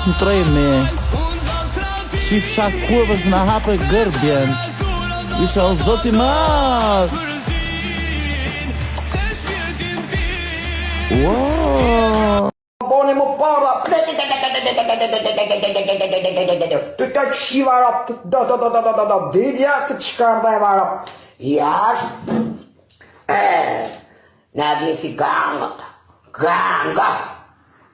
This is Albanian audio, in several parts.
koncentroj me qifsha kurvës në hape gërbjen. Isha o zoti mas. Wow. Boni më para. Të të qiva rap. Dilja se të shkardha e varap. Jash. Na vjen si gangët. Ganga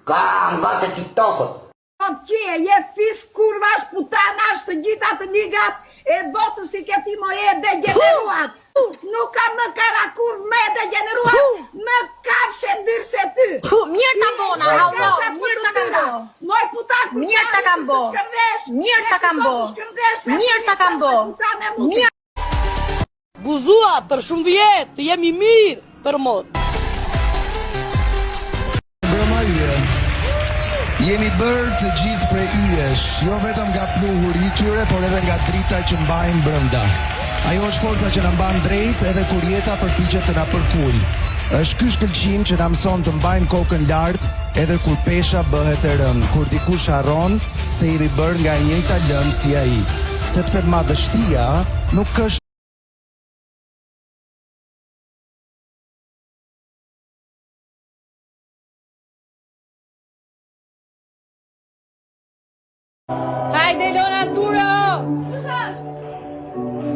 të TikTokut. Kje, je fis kurvash, putanash, të gjitha të ligat e botës si këti mo e degeneruat. Nuk ka më karakur me degeneruat, më kafshe ndyrë se ty. Mirë ta bona, mirë ta kam bo. Moj putan, mirë ta kam bo. Mirë ta kam bo. Mirë ta kam bo. Guzua për shumë vjetë, jemi mirë për mod. Jemi bërë të gjithë prej yjesh, jo vetëm nga pluhuri i tyre, por edhe nga drita që mbajnë brenda. Ajo është forca që na mban drejt edhe kur jeta përpiqet të na përkull. Është ky shkëlqim që na mëson të mbajmë kokën lart edhe kur pesha bëhet e rënd, kur dikush harron se jemi bërë nga e njëjta lëndë si ai. Sepse madhështia nuk është Hajde Lona Duro!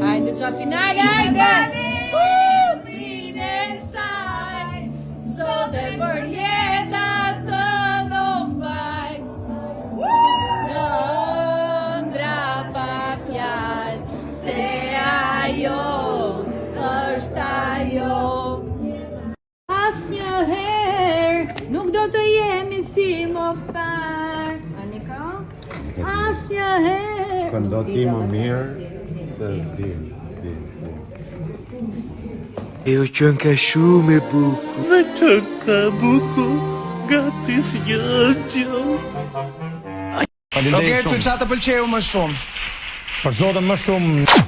Hajde qa finale, hajde! Pine saj, sot e për jeta të dhombaj. Ëndra pa fjall, se ajo është ajo. As një herë, nuk do të jemi si më parë. Asja herë Këndoti më mirë se s'dim. Eu qënë ka shumë e bukur. Dhe qënë ka bukur, gati si një gjë. Okej, ty qa të pëlqeu më shumë? Për zotën më shumë